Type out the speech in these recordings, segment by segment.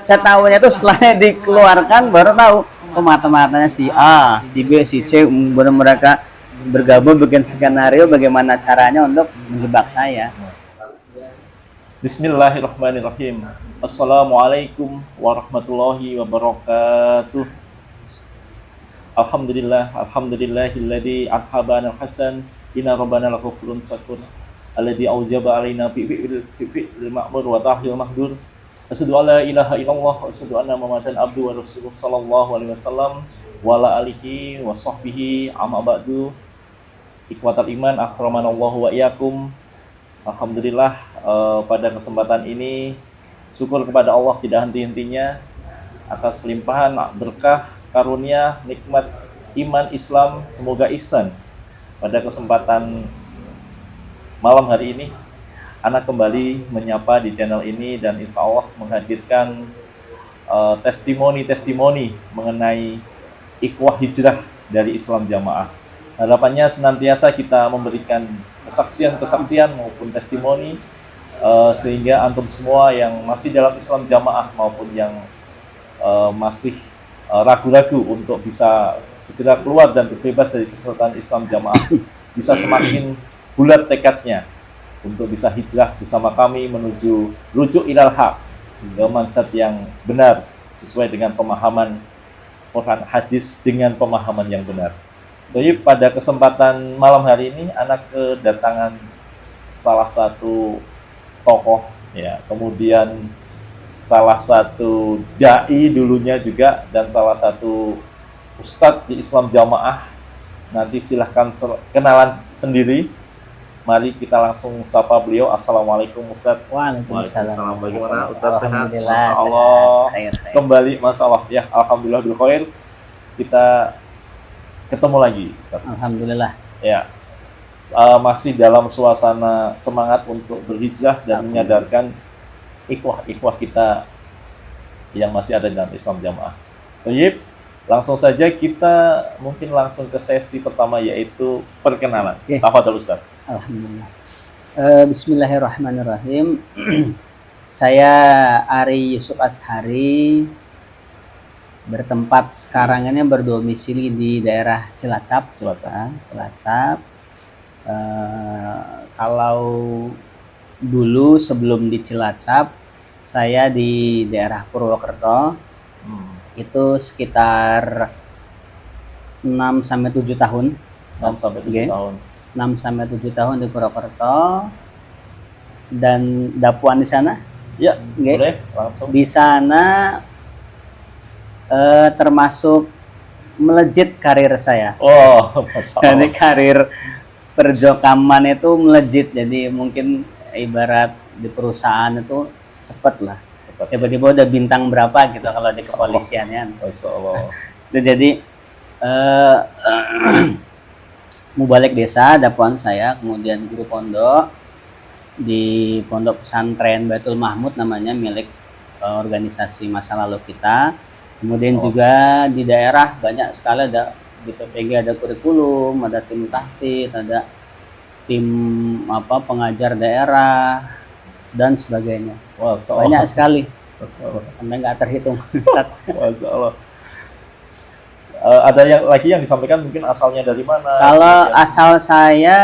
Saya tahunya itu setelah dikeluarkan baru tahu oh mata-matanya si A, si B, si C, mereka bergabung bikin skenario bagaimana caranya untuk menjebak saya. Bismillahirrahmanirrahim. Assalamualaikum warahmatullahi wabarakatuh. Alhamdulillahilladzi athabana al-hasan inna rabbana laghafurun syakur alladzi aujaba alaina fi'il ma'mur wa tahyil mahdur. Asyhadu alla ilaha illallah wa asyhadu anna muhammadan abduhu wa rasuluh sallallahu alaihi wasallam wa ala alihi wa sahbihi amma ba'du. Ikhwatal iman akramanallahu wa iyyakum. Alhamdulillah, pada kesempatan ini syukur kepada Allah tidak henti-hentinya atas limpahan berkah, karunia, nikmat iman Islam, semoga ihsan. Pada kesempatan malam hari ini, anak kembali menyapa di channel ini dan insya Allah menghadirkan testimoni-testimoni mengenai ikhwah hijrah dari Islam Jamaah. Harapannya senantiasa kita memberikan kesaksian-kesaksian maupun testimoni sehingga antum semua yang masih dalam Islam Jamaah maupun yang masih ragu-ragu untuk bisa segera keluar dan berbebas dari kesultanan Islam Jamaah bisa semakin bulat tekadnya untuk bisa hijrah bersama kami menuju rujuk ilal haq, ke manhaj yang benar sesuai dengan pemahaman Quran hadis dengan pemahaman yang benar. Jadi pada kesempatan malam hari ini anak kedatangan salah satu tokoh ya, kemudian salah satu dai dulunya juga dan salah satu ustadz di Islam Jamaah. Nanti silahkan kenalan sendiri. Mari kita langsung sapa beliau. Assalamualaikum Ustadz. Waalaikumsalam. Bagaimana Ustadz, sehat? Alhamdulillah. Masya Allah. Khair. Kembali Masya Allah ya. Alhamdulillah bil khair. Kita ketemu lagi Ustadz. Alhamdulillah. Ya, masih dalam suasana semangat untuk berhijrah dan menyadarkan ikhwah kita yang masih ada dalam Islam Jamaah. Baik, langsung saja kita mungkin langsung ke sesi pertama yaitu perkenalan. Tafadhol Ustaz. Alhamdulillah. Bismillahirrahmanirrahim. Saya Ari Yusuf Ashari, bertempat sekarang ini berdomisili di daerah Cilacap. Kalau dulu sebelum di Cilacap, saya di daerah Purwokerto. Itu sekitar 6-7 tahun. 6-7 tahun. 6-7 tahun di Purwokerto. Dan dapuan di sana? Ya, boleh langsung. Di sana termasuk melejit karir saya. Oh, jadi karir perjokaman itu melejit. Jadi mungkin ibarat di perusahaan itu cepet lah. Tiba-tiba udah bintang berapa gitu kalau di kepolisian ya. Jadi mau balik desa, dapuan saya, kemudian guru pondok di pondok pesantren Baitul Mahmud namanya, milik organisasi masa lalu kita. Kemudian juga di daerah banyak sekali, ada di PPG ada kurikulum, ada tim tahfidz, ada tim pengajar daerah dan sebagainya. Banyak sekali. Anda nggak terhitung. Masya Allah. Ada yang lagi yang disampaikan mungkin asalnya dari mana? Kalau asal saya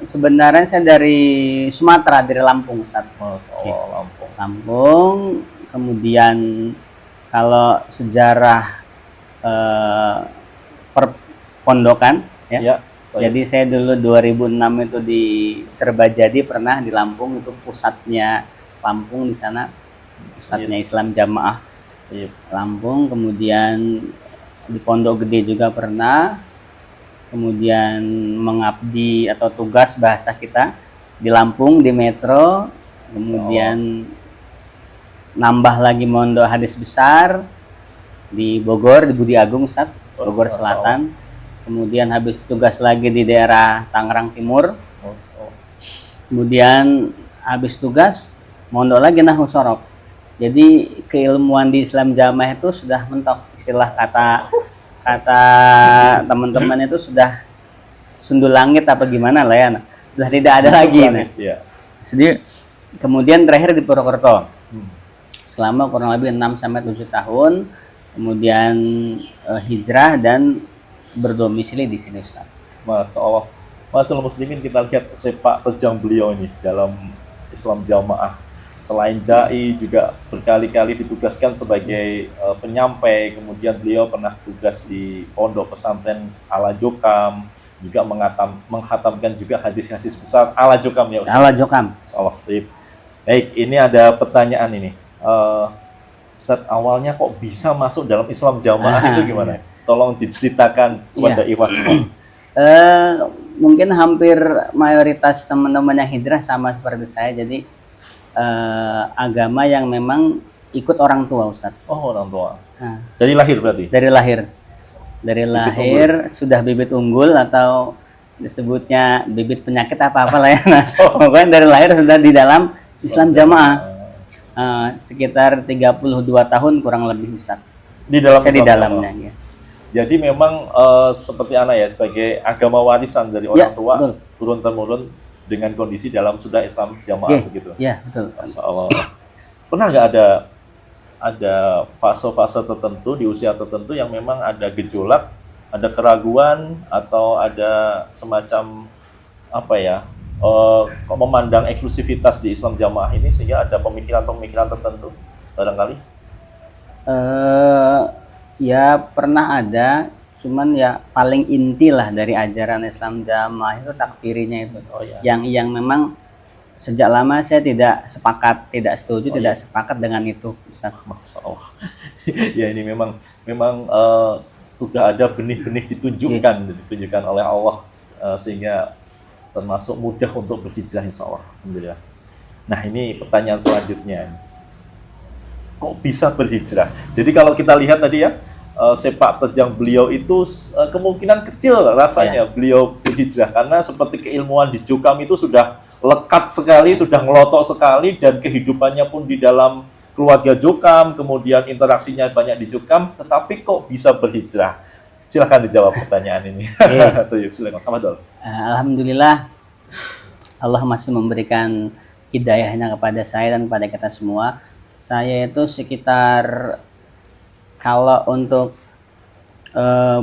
sebenarnya saya dari Sumatera, dari Lampung, Ustaz. Masya Allah, Lampung. Kemudian kalau sejarah perpondokan ya. Jadi saya dulu 2006 itu di Serbajadi, pernah di Lampung, itu pusatnya Lampung, di sana pusatnya Islam Jamaah Lampung. Kemudian di Pondok Gede juga pernah. Kemudian mengabdi atau tugas bahasa kita di Lampung di Metro. Kemudian nambah lagi mondok hadis besar di Bogor, di Budi Agung, Ustaz, Bogor Selatan. Kemudian habis tugas lagi di daerah Tangerang Timur. Kemudian habis tugas mondok lagi Nahwu Sorop. Jadi keilmuan di Islam Jamaah itu sudah mentok, istilah kata teman-teman itu sudah sundul langit apa gimana lah ya, sudah tidak ada lagi. Jadi kemudian terakhir di Purwokerto selama kurang lebih 6 sampai 7 tahun, kemudian hijrah dan berdomisili di sini Ustaz. Masya Allah. Masyaallah muslimin, kita lihat sepak terjang beliau ini dalam Islam Jamaah. Selain dai juga berkali-kali ditugaskan sebagai penyampai, kemudian beliau pernah tugas di pondok pesantren Ala Jokam, juga menghatamkan juga hadis-hadis besar Ala Jokam ya Ustaz. Ala Jokam. Salah. Baik, ini ada pertanyaan ini. Ustaz, awalnya kok bisa masuk dalam Islam Jamaah itu gimana? Tolong diceritakan kepada Ikhwas. Mungkin hampir mayoritas teman-teman yang hijrah sama seperti saya, jadi agama yang memang ikut orang tua Ustaz. Oh, orang tua. Nah, dari lahir berarti? Dari lahir. Dari lahir sudah bibit unggul atau disebutnya bibit penyakit apa-apa lah ya. Nah, pokoknya dari lahir sudah di dalam Islam Jamaah. Sekitar 32 tahun kurang lebih Ustaz. Di dalam saya di dalamnya ya. Jadi memang seperti anak ya, sebagai agama warisan dari orang tua, turun-temurun dengan kondisi dalam sudah Islam Jamaah begitu. Iya, betul. Masyaallah. Pernah nggak ada fase-fase tertentu di usia tertentu yang memang ada gejolak, ada keraguan atau ada semacam apa ya? Kok memandang eksklusivitas di Islam Jamaah ini sehingga ada pemikiran-pemikiran tertentu barangkali? Ya pernah ada, cuman ya paling inti lah dari ajaran Islam Jamaah itu takfirinya itu. Yang memang sejak lama saya tidak setuju, tidak sepakat dengan itu, Ustaz. Masalah. Ya ini memang sudah ada benih-benih ditunjukkan oleh Allah sehingga termasuk mudah untuk berhijrah insyaallah. Alhamdulillah. Nah, ini pertanyaan selanjutnya. Kok bisa berhijrah? Jadi kalau kita lihat tadi ya, sepak terjang beliau itu kemungkinan kecil rasanya beliau berhijrah karena seperti keilmuan di Jokam itu sudah lekat sekali, sudah ngelotok sekali, dan kehidupannya pun di dalam keluarga Jokam, kemudian interaksinya banyak di Jokam, tetapi kok bisa berhijrah? Silakan dijawab pertanyaan ini. Silakan. Alhamdulillah Allah masih memberikan hidayahnya kepada saya dan kepada kita semua. Saya itu sekitar kalau untuk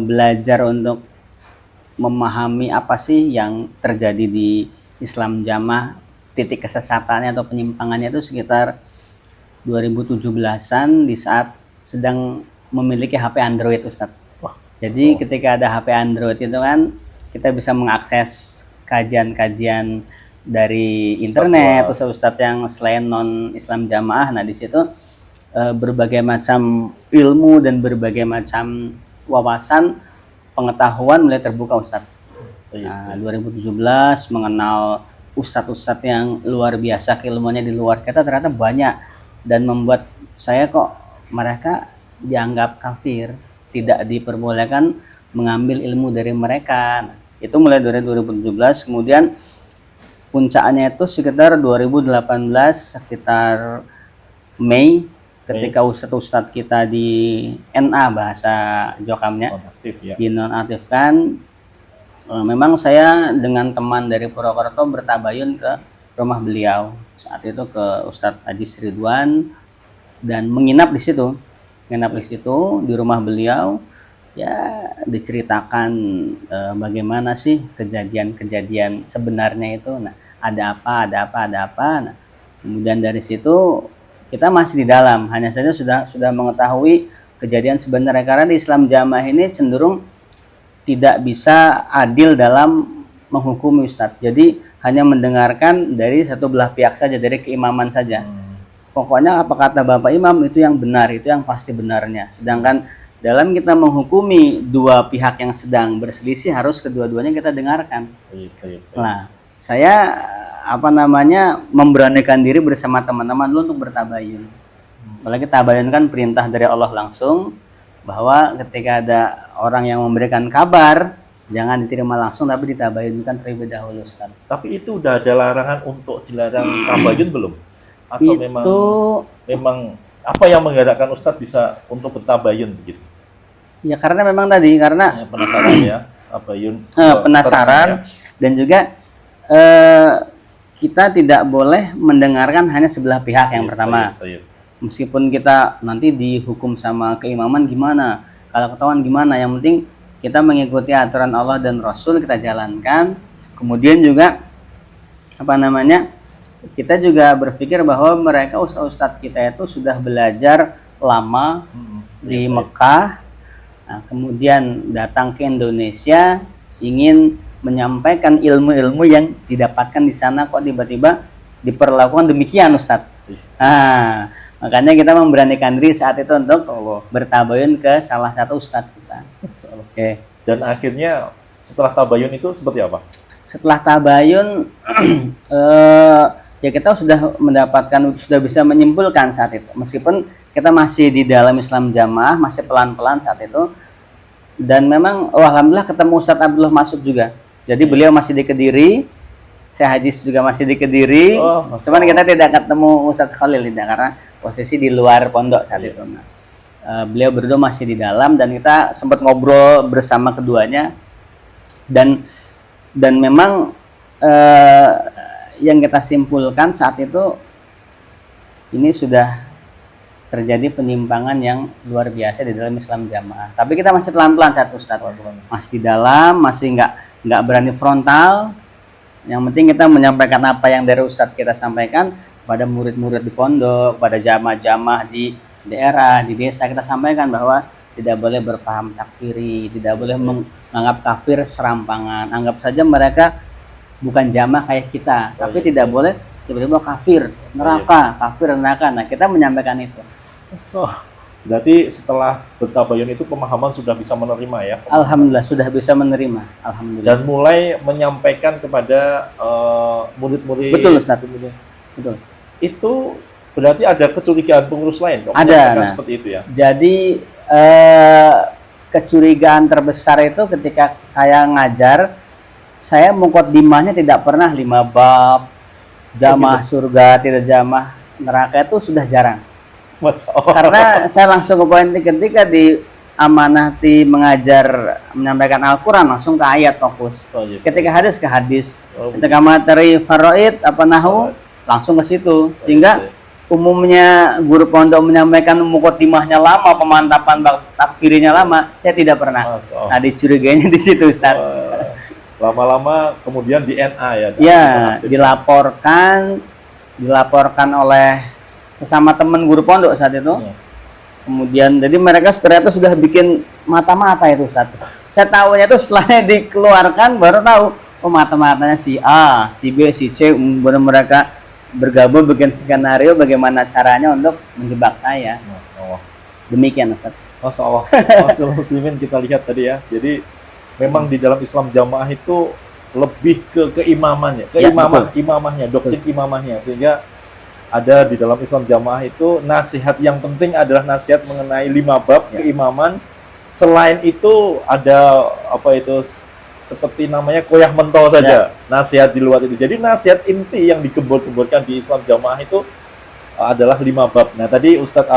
belajar untuk memahami apa sih yang terjadi di Islam Jamaah, titik kesesatannya atau penyimpangannya itu sekitar 2017-an di saat sedang memiliki HP Android Ustaz. Jadi ketika ada HP Android itu kan kita bisa mengakses kajian-kajian dari internet, ustadz yang selain non Islam Jamaah. Nah di situ berbagai macam ilmu dan berbagai macam wawasan pengetahuan mulai terbuka Ustadz. Nah, 2017 mengenal ustadz-ustadz yang luar biasa keilmuannya di luar kita ternyata banyak, dan membuat saya kok mereka dianggap kafir, tidak diperbolehkan mengambil ilmu dari mereka. Nah, itu mulai dari 2017, kemudian puncaknya itu sekitar 2018 sekitar Mei ketika ustadz kita di NA bahasa Jokamnya dinonaktifkan. Memang saya dengan teman dari Purwokerto bertabayun ke rumah beliau saat itu, ke Ustadz Haji Ridwan, dan menginap di situ di rumah beliau. Ya diceritakan bagaimana sih kejadian sebenarnya itu. Nah, ada apa. Nah, kemudian dari situ kita masih di dalam, hanya saja sudah mengetahui kejadian sebenarnya, karena di Islam Jamaah ini cenderung tidak bisa adil dalam menghukumi Ustadz. Jadi hanya mendengarkan dari satu belah pihak saja, dari keimaman saja. Pokoknya apa kata Bapak Imam itu yang benar, itu yang pasti benarnya. Sedangkan dalam kita menghukumi dua pihak yang sedang berselisih, harus kedua-duanya kita dengarkan. Nah, saya memberanikan diri bersama teman-teman dulu untuk bertabayun. Apalagi tabayun kan perintah dari Allah langsung, bahwa ketika ada orang yang memberikan kabar, jangan diterima langsung tapi ditabayunkan terlebih dahulu Ustaz. Tapi itu udah ada larangan untuk dilarang tabayun belum? Atau itu memang apa yang menggerakkan Ustadz bisa untuk bertabayun begitu? Ya karena memang tadi penasaran ya, tabayun. Penasaran dan juga kita tidak boleh mendengarkan hanya sebelah pihak yang pertama. meskipun kita nanti dihukum sama keimaman gimana, kalau ketahuan gimana, yang penting kita mengikuti aturan Allah dan Rasul, kita jalankan. Kemudian juga apa namanya, kita juga berpikir bahwa mereka ustadz kita itu sudah belajar lama di Mekah, nah, kemudian datang ke Indonesia ingin menyampaikan ilmu-ilmu yang didapatkan di sana, kok tiba-tiba diperlakukan demikian Ustadz. Nah, makanya kita memberanikan diri saat itu untuk bertabayun ke salah satu ustadz kita. Oke. Dan akhirnya setelah tabayun itu seperti apa? Setelah tabayun ya kita sudah mendapatkan, sudah bisa menyimpulkan saat itu. Meskipun kita masih di dalam Islam Jamaah, masih pelan-pelan saat itu. Dan memang alhamdulillah ketemu Ustadz Abdullah Masud juga. Jadi beliau masih di Kediri, saya Hadis juga masih di Kediri. Cuman kita tidak ketemu Ustadz Khalil tidak, karena posisi di luar pondok saat itu. Nah, beliau berdua masih di dalam dan kita sempat ngobrol bersama keduanya, dan memang yang kita simpulkan saat itu ini sudah terjadi penyimpangan yang luar biasa di dalam Islam Jamaah. Tapi kita masih pelan-pelan saat Ustadz, masih di dalam, masih nggak berani frontal. Yang penting kita menyampaikan apa yang dari Ustadz kita sampaikan pada murid-murid di pondok, pada jamaah-jamaah di daerah, di desa, kita sampaikan bahwa tidak boleh berpaham takfiri, tidak boleh menganggap kafir serampangan. Anggap saja mereka bukan jamaah kayak kita, tapi tidak boleh tiba-tiba kafir, neraka, kafir, neraka. Nah, kita menyampaikan itu. Berarti setelah bertabayun itu pemahaman sudah bisa menerima ya? Alhamdulillah, sudah bisa menerima. Alhamdulillah. Dan mulai menyampaikan kepada murid-murid. Betul, Ustaz. Betul. Itu berarti ada kecurigaan pengurus lain? Ada. Nah, seperti itu ya? Jadi kecurigaan terbesar itu ketika saya ngajar, saya muqaddimahnya tidak pernah 5 bab, jamaah surga, tidak jamaah neraka, itu sudah jarang. Karena saya langsung ke poin, ketika di amanati mengajar, menyampaikan Al-Quran, langsung ke ayat fokus. Ketika hadis ke hadis, ketika materi faraid apa nahu, langsung ke situ. Sehingga umumnya guru pondok menyampaikan muqaddimahnya lama, pemantapan takfirinya lama, saya tidak pernah. Nah, dicurigainya di situ, Ustaz. Lama-lama kemudian di NA ya? Ya, dilaporkan oleh sesama teman guru pondok saat itu. Kemudian jadi mereka ternyata sudah bikin mata-mata itu, Ustaz. Saya tahunya itu setelahnya dikeluarkan baru tahu, oh mata-matanya si A, si B, si C. Kemudian mereka bergabung bikin skenario bagaimana caranya untuk menjebak saya. Demikian, Ustaz. Masya Allah. Muslimin kita lihat tadi ya. Jadi memang di dalam Islam Jamaah itu lebih ke keimamannya, imamahnya, doktrin imamahnya, sehingga ada di dalam Islam Jamaah itu nasihat yang penting adalah nasihat mengenai 5 bab keimaman. Selain itu ada apa itu seperti namanya koyah mentol saja, nasihat di luar itu. Jadi nasihat inti yang digembor-gemborkan di Islam Jamaah itu adalah 5 bab. Nah, tadi Ustadz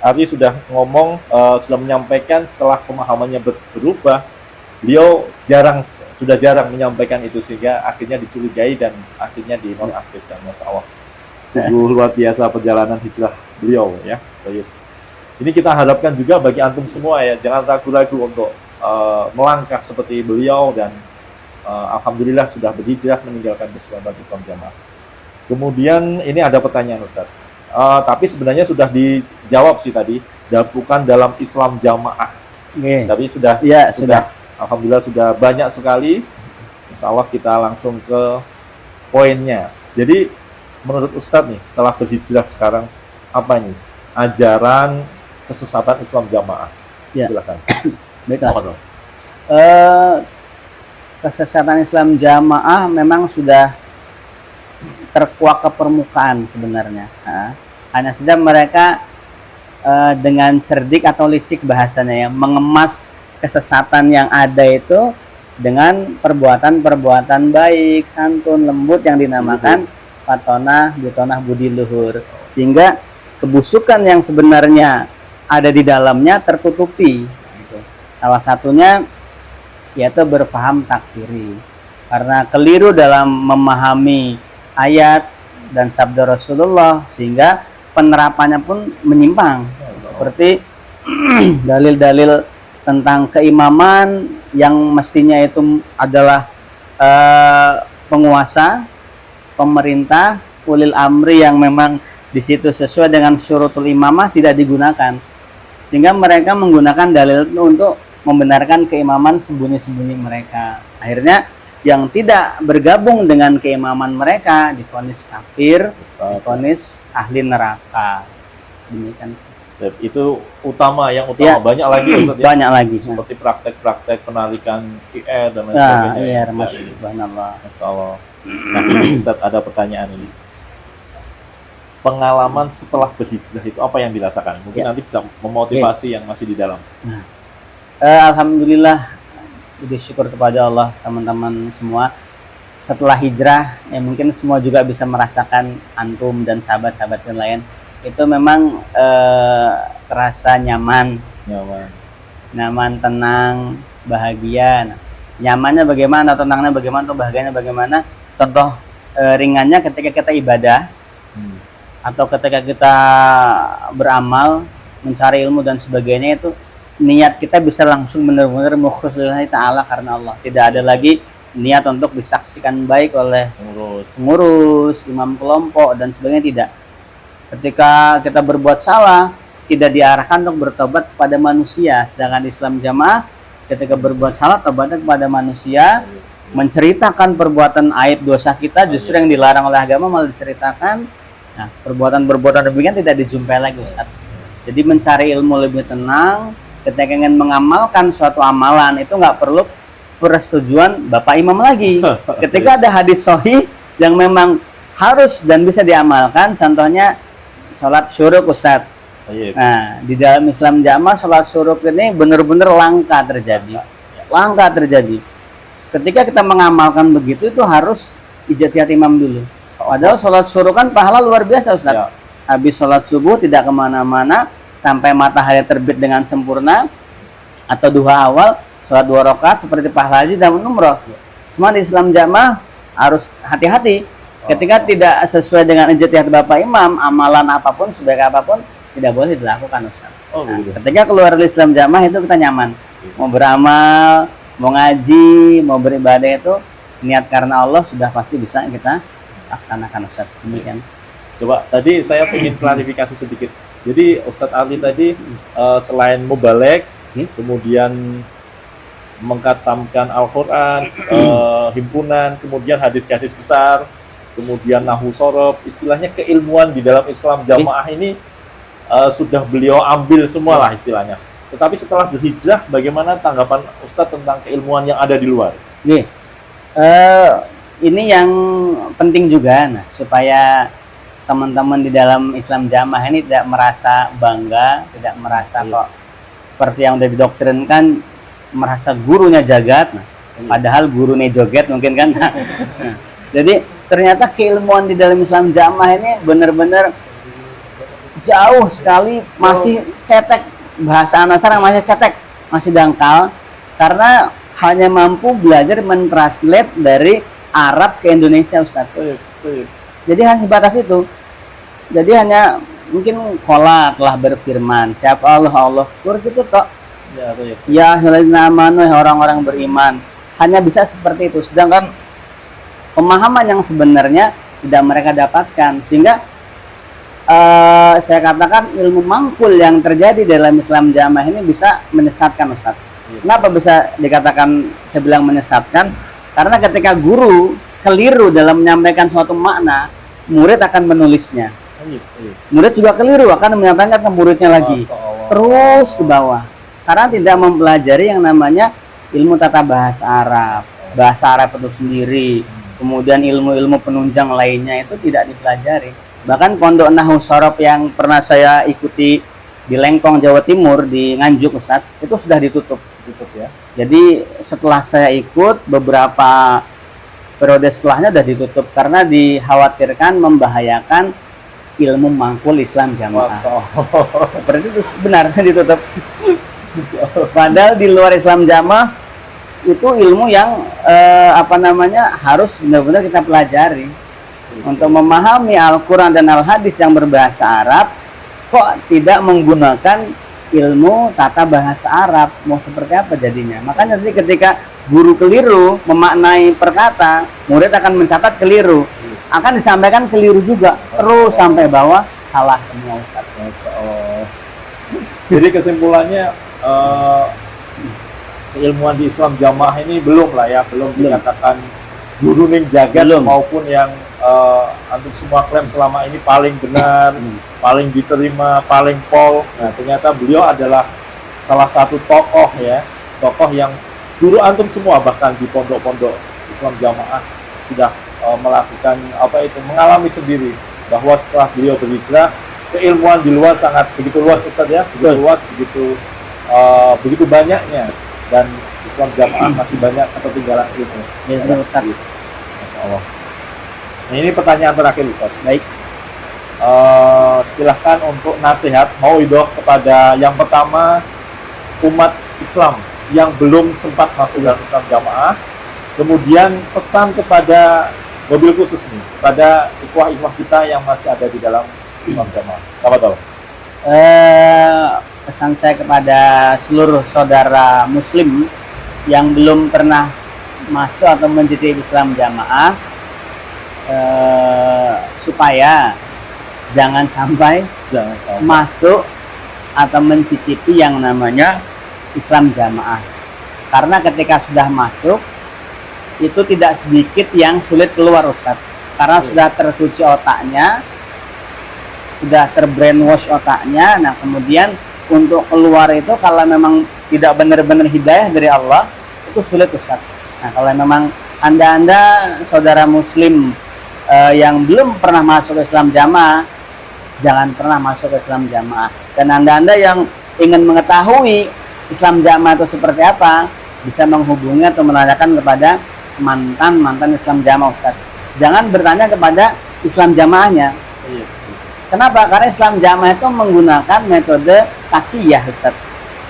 Ali sudah ngomong, sudah menyampaikan setelah pemahamannya berubah, beliau sudah jarang menyampaikan itu, sehingga akhirnya dicurigai dan akhirnya dinonaktifkan. Masya Allah. Sungguh luar biasa perjalanan hijrah beliau ya. Ini kita harapkan juga bagi antum semua ya, jangan ragu-ragu untuk melangkah seperti beliau, dan alhamdulillah sudah berhijrah meninggalkan keselamatan Islam Jamaah. Kemudian ini ada pertanyaan, Ustaz. Tapi sebenarnya sudah dijawab sih tadi, bukan dalam Islam Jamaah. Tapi sudah alhamdulillah sudah banyak sekali. Insya Allah kita langsung ke poinnya. Jadi menurut Ustadz nih, setelah berhijrah sekarang, apa ini ajaran kesesatan Islam Jamaah? Silakan. Baiklah. Kesesatan Islam Jamaah memang sudah terkuak ke permukaan sebenarnya. Hanya saja mereka dengan cerdik atau licik bahasanya, yang mengemas kesesatan yang ada itu dengan perbuatan-perbuatan baik, santun, lembut yang dinamakan fatonah, butonah, budi luhur, sehingga kebusukan yang sebenarnya ada di dalamnya tertutupi. Salah satunya yaitu berpaham takfiri, karena keliru dalam memahami ayat dan sabda Rasulullah, sehingga penerapannya pun menyimpang. Seperti dalil-dalil tentang keimaman yang mestinya itu adalah penguasa, pemerintah, ulil amri yang memang di situ sesuai dengan syurutul imamah tidak digunakan. Sehingga mereka menggunakan dalil itu untuk membenarkan keimaman sembunyi-sembunyi mereka. Akhirnya yang tidak bergabung dengan keimaman mereka divonis kafir, divonis ahli neraka. Demikian. Itu utama, yang utama. Ya. Banyak lagi Ustaz, ya? Banyak lagi. Seperti praktek-praktek penarikan IR dan lain Nah, sebagainya. iya, Ya, Masya Allah. Nah, Ustaz, ada pertanyaan ini. Pengalaman setelah berhijrah itu apa yang dirasakan? Mungkin nanti bisa memotivasi yang masih di dalam. Nah, alhamdulillah, bersyukur kepada Allah teman-teman semua. Setelah hijrah, ya mungkin semua juga bisa merasakan, antum dan sahabat-sahabat yang lain, itu memang terasa nyaman, tenang, bahagia. Nah, nyamannya bagaimana, tenangnya bagaimana, atau bahagianya bagaimana? Contoh ringannya ketika kita ibadah, atau ketika kita beramal, mencari ilmu dan sebagainya, itu niat kita bisa langsung benar-benar mukhlis lillahi ta'ala karena Allah. Tidak ada lagi niat untuk disaksikan baik oleh pengurus, imam kelompok dan sebagainya, tidak. Ketika kita berbuat salah, tidak diarahkan untuk bertobat kepada manusia. Sedangkan Islam Jamaah, ketika berbuat salah, tobatnya kepada manusia, menceritakan perbuatan aib dosa kita, justru yang dilarang oleh agama malah diceritakan. Nah, perbuatan-perbuatan demikian tidak dijumpai lagi, Ustaz. Jadi mencari ilmu lebih tenang. Ketika ingin mengamalkan suatu amalan, itu nggak perlu persetujuan Bapak Imam lagi. Ketika ada hadis sahih yang memang harus dan bisa diamalkan, contohnya sholat syuruk, Ustaz. Nah, di dalam Islam Jamaah, sholat syuruk ini benar-benar langka terjadi. Langka terjadi. Ketika kita mengamalkan begitu, itu harus ijtihad imam dulu. Padahal sholat syuruk kan pahala luar biasa, Ustaz. Habis sholat subuh tidak kemana-mana sampai matahari terbit dengan sempurna, atau duha awal, sholat 2 rakaat seperti pahala haji dan umroh. Cuma di Islam Jamaah harus hati-hati. Ketika tidak sesuai dengan ijtihad Bapak Imam, amalan apapun, sebaik apapun, tidak boleh dilakukan, Ustaz. Ketika keluar dari Islam Jamaah itu kita nyaman. Mau beramal, mau ngaji, mau beribadah, itu niat karena Allah sudah pasti bisa kita laksanakan, Ustaz. Demikian. Coba, tadi saya ingin klarifikasi sedikit. Jadi Ustadz Ali tadi selain mubalek, kemudian mengkatamkan Al-Quran, himpunan, kemudian hadis-hadis besar, kemudian nahu sorob, istilahnya keilmuan di dalam Islam Jamaah ini sudah beliau ambil semua lah istilahnya. Tetapi setelah berhijrah, bagaimana tanggapan Ustadz tentang keilmuan yang ada di luar? Ini yang penting juga, nah, supaya teman-teman di dalam Islam Jamaah ini tidak merasa bangga, tidak merasa kok seperti yang udah didoktrinkan, merasa gurunya jagat, nah, padahal gurunya joget mungkin kan. Jadi ternyata keilmuan di dalam Islam Jamaah ini benar-benar jauh sekali, masih cetek, bahasa anak sekarang masih cetek, masih dangkal, karena hanya mampu belajar mentranslate dari Arab ke Indonesia, Ustaz. Jadi hanya sebatas itu. Jadi hanya mungkin kola telah berfirman, siapa Allah, Allah kur gitu kok. Ya amanu, orang-orang beriman. Hanya bisa seperti itu. Sedangkan pemahaman yang sebenarnya tidak mereka dapatkan. Sehingga saya katakan ilmu mangkul yang terjadi dalam Islam Jamaah ini bisa menyesatkan, Ustaz. Kenapa bisa dikatakan saya bilang menyesatkan? Karena ketika guru keliru dalam menyampaikan suatu makna, murid akan menulisnya. Murid juga keliru, akan menyampaikan ke muridnya lagi. Terus ke bawah. Karena tidak mempelajari yang namanya ilmu tata bahasa Arab. Bahasa Arab itu sendiri. Kemudian ilmu-ilmu penunjang lainnya itu tidak dipelajari. Bahkan pondok Nahu Sorob yang pernah saya ikuti di Lengkong, Jawa Timur, di Nganjuk, Ustaz, itu sudah ditutup ya. Jadi setelah saya ikut, beberapa periode setelahnya sudah ditutup karena dikhawatirkan membahayakan ilmu mangkul Islam Jamaah. Seperti itu, benar ditutup. Padahal di luar Islam Jamaah itu ilmu yang harus benar-benar kita pelajari. untuk memahami Al-Quran dan Al-Hadis yang berbahasa Arab, kok tidak menggunakan ilmu tata bahasa Arab, mau seperti apa jadinya? Makanya nanti ketika guru keliru memaknai perkata, murid akan mencatat keliru, akan disampaikan keliru juga, terus sampai bawah salah semua Ustaz. Jadi kesimpulannya keilmuan di Islam jamaah ini belum dikatakan guru ning jagat maupun yang antum semua klaim selama ini paling benar, paling diterima, paling pol. Nah, ternyata beliau adalah salah satu tokoh ya, tokoh yang guru antum semua bahkan di pondok-pondok Islam jamaah sudah melakukan mengalami sendiri bahwa setelah beliau berhijrah, keilmuan di luar sangat begitu luas Ustaz ya, begitu luas, begitu banyaknya, dan Islam jamaah masih banyak ketertinggalan ilmu. Ya, Ustaz. Masya Allah. Nah, ini pertanyaan terakhir Ustaz. Baik. Silahkan untuk nasihat mauidhah kepada yang pertama umat Islam yang belum sempat masuk dalam Islam jamaah, kemudian pesan kepada mobil khusus nih pada ikhwah kita yang masih ada di dalam Islam jamaah. Apa tahu? Pesan saya kepada seluruh saudara Muslim yang belum pernah masuk atau menjadi Islam jamaah, supaya jangan sampai masuk atau mencicipi yang namanya Islam jamaah, karena ketika sudah masuk itu tidak sedikit yang sulit keluar Ustaz, karena sudah tercuci otaknya, sudah terbrainwash otaknya. Nah kemudian untuk keluar itu kalau memang tidak benar-benar hidayah dari Allah itu sulit Ustaz. Nah kalau memang anda saudara Muslim yang belum pernah masuk ke Islam jamaah, jangan pernah masuk ke Islam jamaah. Dan anda yang ingin mengetahui Islam jamaah itu seperti apa, bisa menghubungi atau menanyakan kepada mantan Islam jamaah Ustaz. Jangan bertanya kepada Islam jamaahnya. Kenapa? Karena Islam jamaah itu menggunakan metode takiyah Ustaz.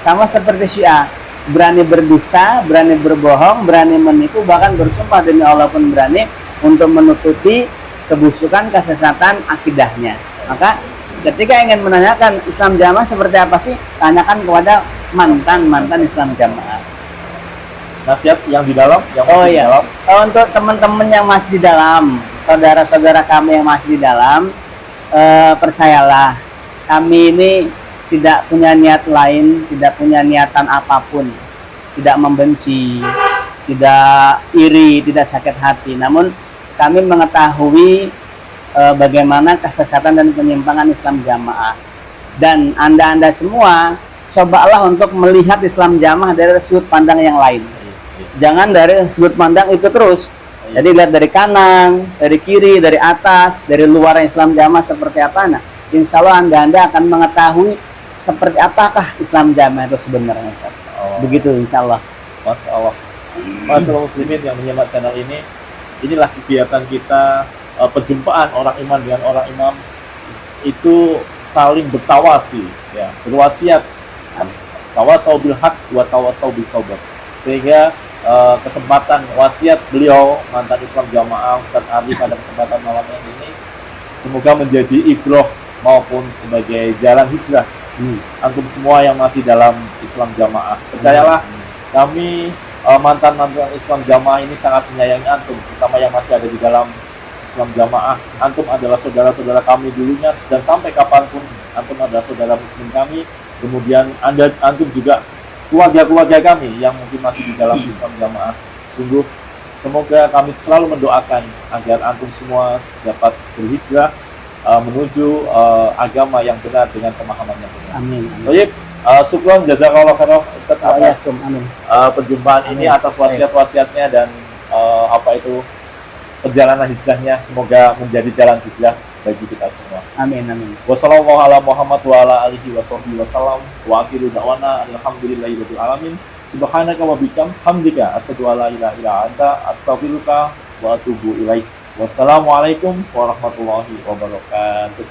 Sama seperti Syiah, berani berdusta, berani berbohong, berani menipu, bahkan bersumpah demi Allah pun berani untuk menutupi kebusukan, kesesatan akidahnya. Maka ketika ingin menanyakan Islam jamaah seperti apa sih, tanyakan kepada mantan Islam jamaah. Nasihat yang di dalam, yang di dalam. Untuk teman-teman yang masih di dalam, saudara-saudara kami yang masih di dalam, percayalah, kami ini tidak punya niat lain, tidak punya niatan apapun, tidak membenci, tidak iri, tidak sakit hati. Namun kami mengetahui bagaimana kesesatan dan penyimpangan Islam jamaah. Dan anda semua cobalah untuk melihat Islam jamaah dari sudut pandang yang lain. Jangan dari sudut pandang itu terus. Jadi lihat dari kanan, dari kiri, dari atas, dari luar Islam jamaah seperti apa. Nah, insya Allah anda akan mengetahui seperti apakah Islam jamaah itu sebenarnya. Begitu insya Allah. Masya Allah. Masyaallah muslimin yang menyimak channel ini, inilah kegiatan kita, perjumpaan orang iman dengan orang imam itu saling bertawasi, ya, berwasiat, tawasau bil haq wa tawasau bis sabr. Sehingga kesempatan wasiat beliau mantan Islam jamaah Ustaz Ardi pada kesempatan malam ini semoga menjadi ibroh maupun sebagai jalan hijrah antum semua yang masih dalam Islam jamaah. Percayalah, kami mantan Islam jamaah ini sangat menyayangi antum, terutama yang masih ada di dalam Islam jamaah. Antum adalah saudara-saudara kami dulunya, dan sampai kapanpun antum adalah saudara muslim kami. Kemudian antum juga keluarga-keluarga kami yang mungkin masih di dalam Islam jamaah. Sungguh semoga kami selalu mendoakan agar antum semua dapat berhijrah menuju agama yang benar dengan pemahaman yang benar. Amin. Baik, syukron jazakallahu khairan Ustaz atas perjumpaan ini, atas wasiat-wasiatnya dan perjalanan hijrahnya, semoga menjadi jalan hijrah bagi kita semua. Amin amin. Wassalamualaikum warahmatullahi wabarakatuh wa ala alihi wasallam wa akhiru da'wana alhamdulillahirabbil alamin. Subhanaka wa bihamdika asyhadu an la ilaha illa anta astaghfiruka wa atubu ilaik. Wassalamualaikum warahmatullahi wabarakatuh.